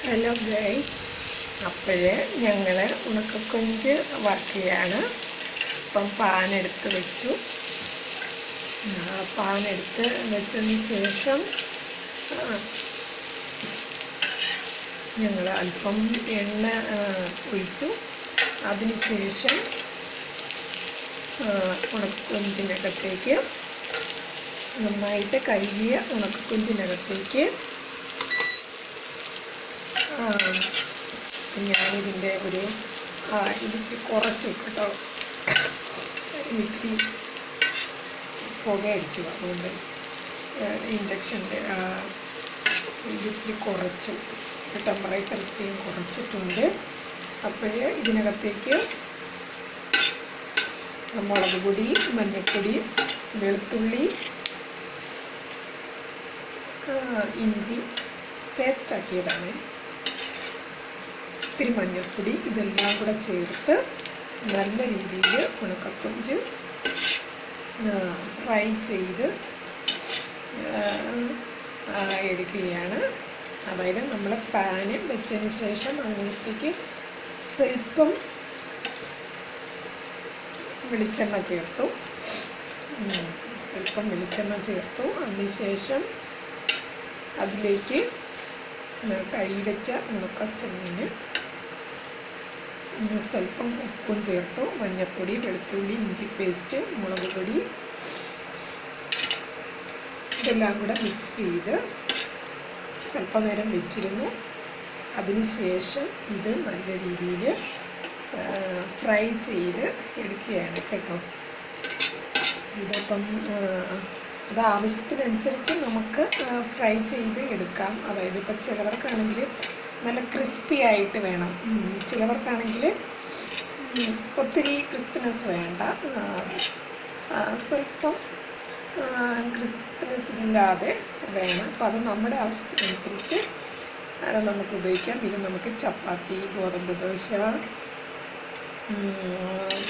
Hello guys, അപ്പോഴേ ഞങ്ങൾ ഉണക്കക്കൊഞ്ച് വറുക്കുകയാണ്. അപ്പം പാനെടുത്ത് വെച്ചു. പാനെടുത്ത് വെച്ചതിന് ശേഷം ഞങ്ങൾ അല്പം എണ്ണ ഒഴിച്ചു. അതിന് ശേഷം ഉണക്കക്കൊഞ്ചിനകത്തേക്ക് നന്നായിട്ട് കഴുകിയ ഉണക്കക്കൊഞ്ചിനകത്തേക്ക് ഞാനിതിൻ്റെ ഒരു ഇടിച്ച് കുറച്ച് കേട്ടോ, ഇത്തിരി പുക അടിച്ചു. അതുകൊണ്ട് ഇൻഡക്ഷൻ്റെ ഇതിത്തിരി കുറച്ചു, ടെമ്പറേച്ചർ ഇത്തിരിയും കുറച്ചിട്ടുണ്ട്. അപ്പോഴേ ഇതിനകത്തേക്ക് മുളക് പൊടി, മഞ്ഞൾപ്പൊടി, വെളുത്തുള്ളി, ഇഞ്ചി പേസ്റ്റാക്കിയതാണ്, ഇത്തിരി മഞ്ഞൾപ്പൊടി, ഇതെല്ലാം കൂടെ ചേർത്ത് നല്ല രീതിയിൽ ഉണക്കക്കൊഞ്ച് ഫ്രൈ ചെയ്ത് എടുക്കുകയാണ്. അതായത് നമ്മൾ പാന് വെച്ചതിന് ശേഷം അതിനകത്തേക്ക് സ്വല്പം വെളിച്ചെണ്ണ ചേർത്തു. അതിനുശേഷം അതിലേക്ക് കഴുകി വെച്ച ഉണക്കച്ചെമ്മീന് സ്വല്പം ഉപ്പും ചേർത്തു. മഞ്ഞൾപ്പൊടി, വെളുത്തുള്ളി, ഇഞ്ചി പേസ്റ്റ്, മുളക് പൊടി ഇതെല്ലാം കൂടെ മിക്സ് ചെയ്ത് സ്വല്പം നേരം വെച്ചിരുന്നു. അതിനുശേഷം ഇത് നല്ല രീതിയിൽ ഫ്രൈ ചെയ്ത് എടുക്കുകയാണ് കേട്ടോ. ഇതിപ്പം അത് ആവശ്യത്തിനനുസരിച്ച് നമുക്ക് ഫ്രൈ ചെയ്ത് എടുക്കാം. അതായത് ഇപ്പം ചിലവർക്കാണെങ്കിൽ നല്ല ക്രിസ്പി ആയിട്ട് വേണം, ചിലവർക്കാണെങ്കിൽ ഒത്തിരി ക്രിസ്പിനെസ് വേണ്ട, സ്വല്പം ക്രിസ്പിനെസ് ഇല്ലാതെ വേണം. അപ്പം അത് നമ്മുടെ ആവശ്യത്തിനനുസരിച്ച് നമുക്ക് ഉപയോഗിക്കാം. ഇത് നമുക്ക് ചപ്പാത്തി, ഗോതമ്പ് ദോശ,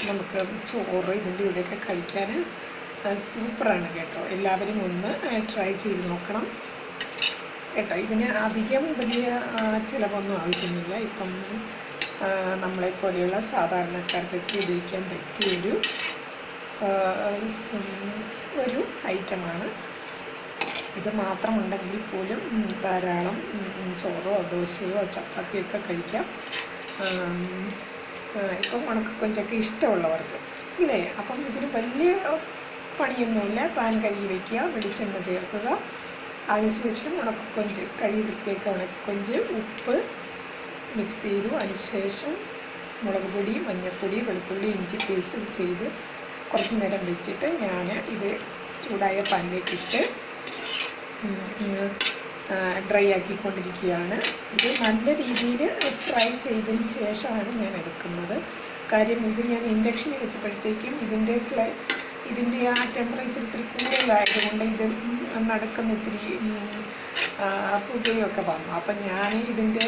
നമുക്ക് ചോറ് ഇതിൻ്റെ കൂടെയൊക്കെ കഴിക്കാൻ സൂപ്പറാണ് കേട്ടോ. എല്ലാവരും ഒന്ന് ട്രൈ ചെയ്ത് നോക്കണം കേട്ടോ. ഇതിന് അധികം വലിയ ചിലവൊന്നും ആവശ്യമില്ല. ഇപ്പം നമ്മളെപ്പോലെയുള്ള സാധാരണക്കാർക്കൊക്കെ ഉപയോഗിക്കാൻ പറ്റിയൊരു ഐറ്റമാണ്. ഇത് മാത്രമുണ്ടെങ്കിൽ പോലും ധാരാളം ചോറോ ദോശയോ ചപ്പാത്തിയൊക്കെ കഴിക്കാം. ഇപ്പം ഉണക്കക്കൊഞ്ചൊക്കെ ഇഷ്ടമുള്ളവർക്ക് ഇല്ലേ. അപ്പം ഇതിന് വലിയ പണിയൊന്നുമില്ല. പാൻ കഴുകി വയ്ക്കുക, വെളിച്ചെണ്ണ ചേർക്കുക, അതിനുശേഷം ഉണക്കക്കൊഞ്ച് കഴുകി വൃത്തിയാക്കുക. ഉണക്കക്കൊഞ്ച് ഉപ്പ് മിക്സ് ചെയ്തു. അതിനുശേഷം മുളക് പൊടി, മഞ്ഞൾപ്പൊടി, വെളുത്തുള്ളി, ഇഞ്ചി പേസ്റ്റ് ചെയ്ത് കുറച്ച് നേരം വെച്ചിട്ട് ഞാൻ ഇത് ചൂടായ പാനിലേക്കിട്ട് ഡ്രൈ ആക്കിക്കൊണ്ടിരിക്കുകയാണ്. ഇത് നല്ല രീതിയിൽ ഫ്രൈ ചെയ്തതിന് ശേഷമാണ് ഞാൻ എടുക്കുന്നത്. കാര്യം ഇത് ഞാൻ ഇൻഡക്ഷനിൽ വെച്ചപ്പോഴത്തേക്കും ഇതിൻ്റെ ആ ടെമ്പറേച്ചർ ഇത്തിരി കൂടുതലായതുകൊണ്ട് ഇത് നടക്കുന്ന ഇത്തിരി പുകയൊക്കെ വന്നു. അപ്പം ഞാൻ ഇതിൻ്റെ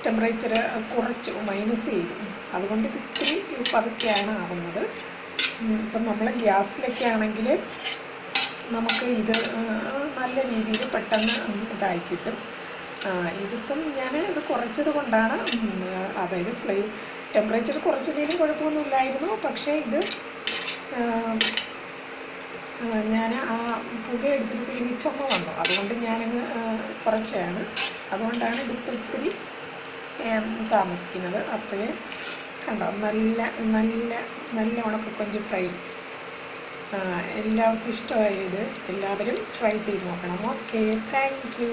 ടെമ്പറേച്ചർ കുറച്ചു, മൈനസ് ചെയ്തു. അതുകൊണ്ട് ഇത് ഇത്തിരി പതുക്കെയാണ് ആവുന്നത്. ഇപ്പം നമ്മൾ ഗ്യാസിലൊക്കെ ആണെങ്കിൽ നമുക്ക് ഇത് നല്ല രീതിയിൽ പെട്ടെന്ന് ഇതായി കിട്ടും. ഇതിപ്പം ഞാൻ ഇത് കുറച്ചത് കൊണ്ടാണ്, അതായത് ടെമ്പറേച്ചർ കുറച്ചില്ലെങ്കിലും കുഴപ്പമൊന്നുമില്ലായിരുന്നു. പക്ഷേ ഇത് ഞാൻ ആ പുക അടിച്ചപ്പോഴത്തേക്ക് ചുമ വന്നു. അതുകൊണ്ട് ഞാനങ്ങ് കുറച്ചാണ്. അതുകൊണ്ടാണ് ഇതിപ്പോൾ ഇത്തിരി താമസിക്കുന്നത്. അപ്പോഴേ കണ്ടോ, നല്ല നല്ല നല്ല ഉണക്കക്കൊഞ്ച് ഫ്രൈ. എല്ലാവർക്കും ഇഷ്ടമായത് എല്ലാവരും ട്രൈ ചെയ്ത് നോക്കണം. Okay, thank you.